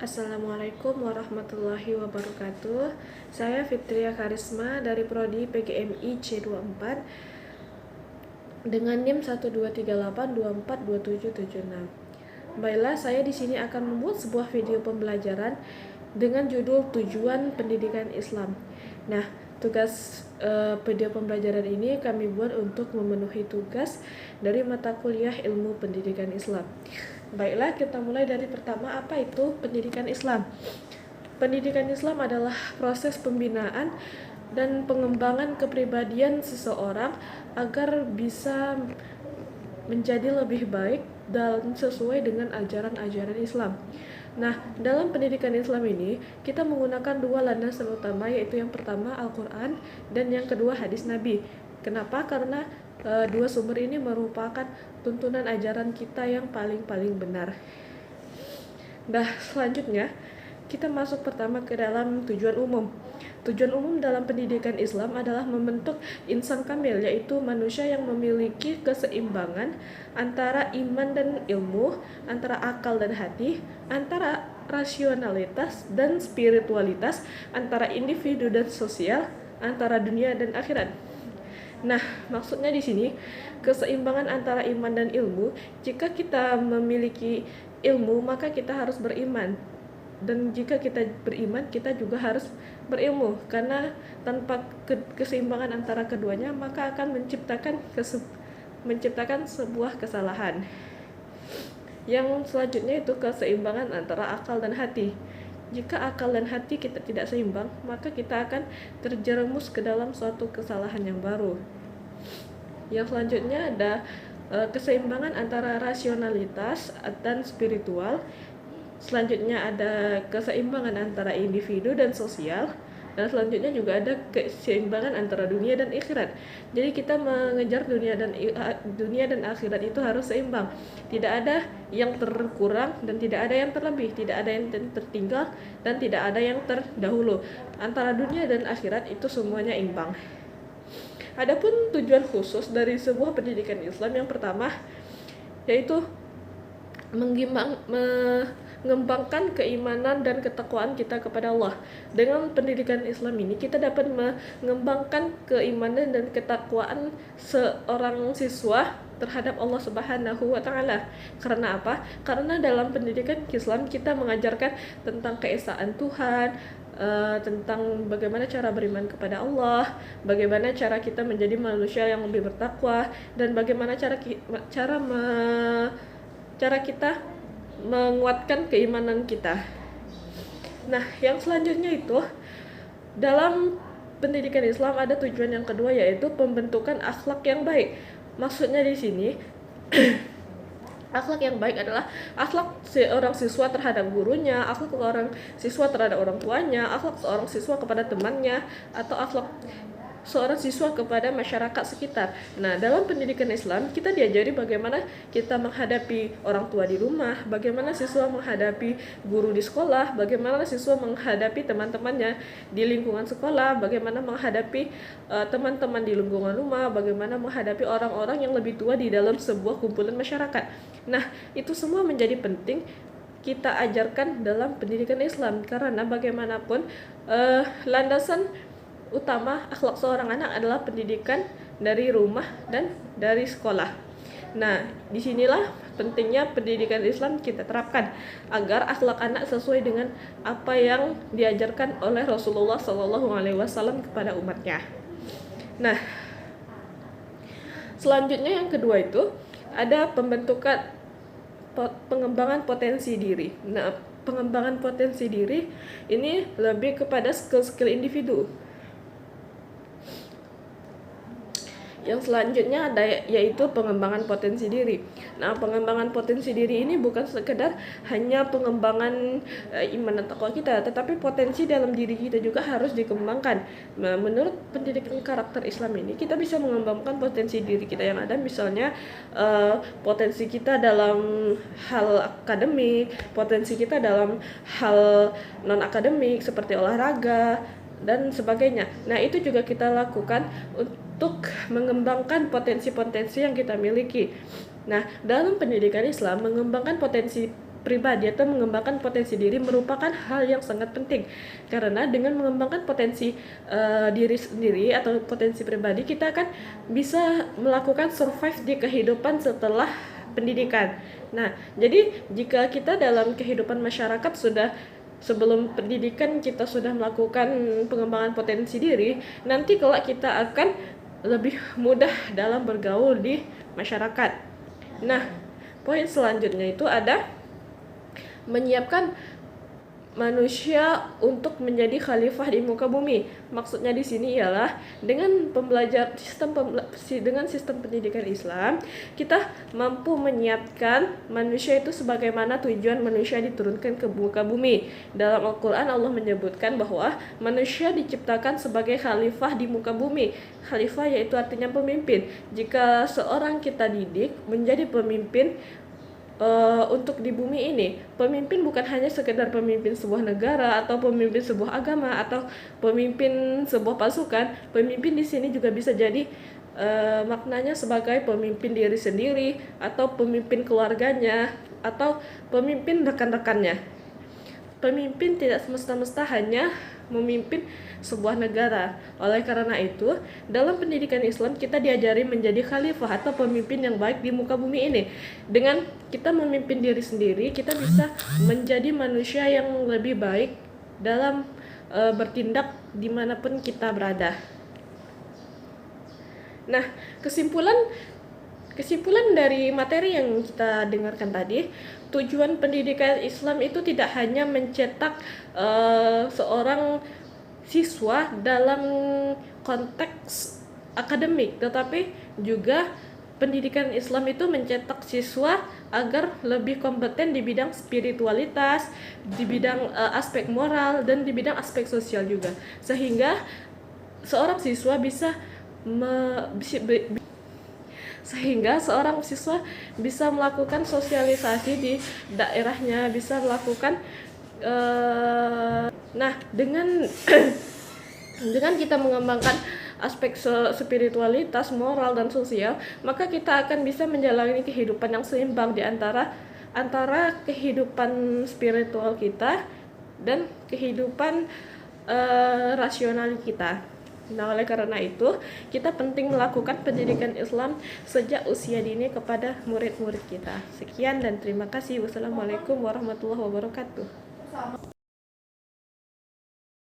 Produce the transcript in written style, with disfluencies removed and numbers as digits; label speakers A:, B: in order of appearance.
A: Assalamualaikum warahmatullahi wabarakatuh. Saya Fitria Karisma dari Prodi PGMI C24 dengan NIM 12382427776. Baiklah, saya di sini akan membuat sebuah video pembelajaran dengan judul Tujuan Pendidikan Islam. Nah, tugas video pembelajaran ini kami buat untuk memenuhi tugas dari mata kuliah Ilmu Pendidikan Islam. Baiklah, kita mulai dari pertama, apa itu pendidikan Islam? Pendidikan Islam adalah proses pembinaan dan pengembangan kepribadian seseorang agar bisa menjadi lebih baik dan sesuai dengan ajaran-ajaran Islam. Nah, dalam pendidikan Islam ini, kita menggunakan dua landasan utama, yaitu yang pertama Al-Quran dan yang kedua hadis Nabi. Kenapa? Karena dua sumber ini merupakan tuntunan ajaran kita yang paling benar. Nah, selanjutnya kita masuk pertama ke dalam tujuan umum. Tujuan umum dalam pendidikan Islam adalah membentuk insan kamil, yaitu manusia yang memiliki keseimbangan antara iman dan ilmu, antara akal dan hati, antara rasionalitas dan spiritualitas, antara individu dan sosial, antara dunia dan akhirat. Nah, maksudnya di sini keseimbangan antara iman dan ilmu. Jika kita memiliki ilmu, maka kita harus beriman. Dan jika kita beriman, kita juga harus berilmu. Karena tanpa keseimbangan antara keduanya, maka akan menciptakan sebuah kesalahan. Yang selanjutnya itu keseimbangan antara akal dan hati. Jika akal dan hati kita tidak seimbang, maka kita akan terjerumus ke dalam suatu kesalahan yang baru. Yang selanjutnya ada keseimbangan antara rasionalitas dan spiritual. Selanjutnya ada keseimbangan antara individu dan sosial. Dan selanjutnya juga ada keseimbangan antara dunia dan akhirat. Jadi kita mengejar dunia dan akhirat itu harus seimbang. Tidak ada yang terkurang dan tidak ada yang terlebih, tidak ada yang tertinggal dan tidak ada yang terdahulu. Antara dunia dan akhirat itu semuanya imbang. Adapun tujuan khusus dari sebuah pendidikan Islam yang pertama yaitu mengembangkan keimanan dan ketakwaan kita kepada Allah. Dengan pendidikan Islam ini kita dapat mengembangkan keimanan dan ketakwaan seorang siswa terhadap Allah Subhanahu wa taala. Karena apa? Karena dalam pendidikan Islam kita mengajarkan tentang keesaan Tuhan, tentang bagaimana cara beriman kepada Allah, bagaimana cara kita menjadi manusia yang lebih bertakwa, dan bagaimana cara kita menguatkan keimanan kita. Nah, yang selanjutnya itu dalam pendidikan Islam ada tujuan yang kedua, yaitu pembentukan akhlak yang baik. Maksudnya di sini akhlak yang baik adalah akhlak seorang siswa terhadap gurunya, akhlak seorang siswa terhadap orang tuanya, akhlak seorang siswa kepada temannya, atau akhlak seorang siswa kepada masyarakat sekitar. Nah, dalam pendidikan Islam kita diajari bagaimana kita menghadapi orang tua di rumah, bagaimana siswa menghadapi guru di sekolah, bagaimana siswa menghadapi teman-temannya di lingkungan sekolah, bagaimana menghadapi teman-teman di lingkungan rumah, bagaimana menghadapi orang-orang yang lebih tua di dalam sebuah kumpulan masyarakat. Nah, itu semua menjadi penting kita ajarkan dalam pendidikan Islam, karena bagaimanapun landasan utama akhlak seorang anak adalah pendidikan dari rumah dan dari sekolah. Nah, disinilah pentingnya pendidikan Islam kita terapkan agar akhlak anak sesuai dengan apa yang diajarkan oleh Rasulullah SAW kepada umatnya. Nah, selanjutnya yang kedua itu ada pengembangan potensi diri. Nah, pengembangan potensi diri ini lebih kepada skill individu. Yang selanjutnya ada yaitu pengembangan potensi diri. Nah, pengembangan potensi diri ini bukan sekedar hanya pengembangan iman dan takwa kita, tetapi potensi dalam diri kita juga harus dikembangkan. Nah, menurut pendidikan karakter Islam ini kita bisa mengembangkan potensi diri kita yang ada, misalnya potensi kita dalam hal akademik, potensi kita dalam hal non akademik seperti olahraga dan sebagainya. Nah, itu juga kita lakukan untuk mengembangkan potensi-potensi yang kita miliki. Nah, dalam pendidikan Islam, mengembangkan potensi pribadi atau mengembangkan potensi diri merupakan hal yang sangat penting, karena dengan mengembangkan potensi diri sendiri atau potensi pribadi, kita akan bisa melakukan survive di kehidupan setelah pendidikan. Nah, jadi jika kita dalam kehidupan masyarakat sudah sebelum pendidikan kita sudah melakukan pengembangan potensi diri, nanti kelak kita akan lebih mudah dalam bergaul di masyarakat. Nah, poin selanjutnya itu ada menyiapkan manusia untuk menjadi khalifah di muka bumi. Maksudnya di sini ialah dengan dengan sistem pendidikan Islam, kita mampu menyiapkan manusia itu sebagaimana tujuan manusia diturunkan ke muka bumi. Dalam Al-Qur'an Allah menyebutkan bahwa manusia diciptakan sebagai khalifah di muka bumi. Khalifah yaitu artinya pemimpin. Jika seorang kita didik menjadi pemimpin untuk di bumi ini, pemimpin bukan hanya sekedar pemimpin sebuah negara atau pemimpin sebuah agama atau pemimpin sebuah pasukan. Pemimpin di sini juga bisa jadi maknanya sebagai pemimpin diri sendiri atau pemimpin keluarganya atau pemimpin rekan-rekannya. Pemimpin tidak semesta-mesta hanya memimpin sebuah negara. Oleh karena itu, dalam pendidikan Islam kita diajari menjadi khalifah atau pemimpin yang baik di muka bumi ini. Dengan kita memimpin diri sendiri, kita bisa menjadi manusia yang lebih baik dalam bertindak dimanapun kita berada. Nah, kesimpulan dari materi yang kita dengarkan tadi, tujuan pendidikan Islam itu tidak hanya mencetak seorang siswa dalam konteks akademik, tetapi juga pendidikan Islam itu mencetak siswa agar lebih kompeten di bidang spiritualitas, di bidang aspek moral, dan di bidang aspek sosial juga, sehingga seorang siswa bisa melakukan sosialisasi di daerahnya, bisa melakukan nah, dengan dengan kita mengembangkan aspek spiritualitas, moral, dan sosial, maka kita akan bisa menjalani kehidupan yang seimbang di antara kehidupan spiritual kita dan kehidupan rasional kita. Nah, oleh karena itu, kita penting melakukan pendidikan Islam sejak usia dini kepada murid-murid kita. Sekian dan terima kasih. Wassalamualaikum warahmatullahi wabarakatuh.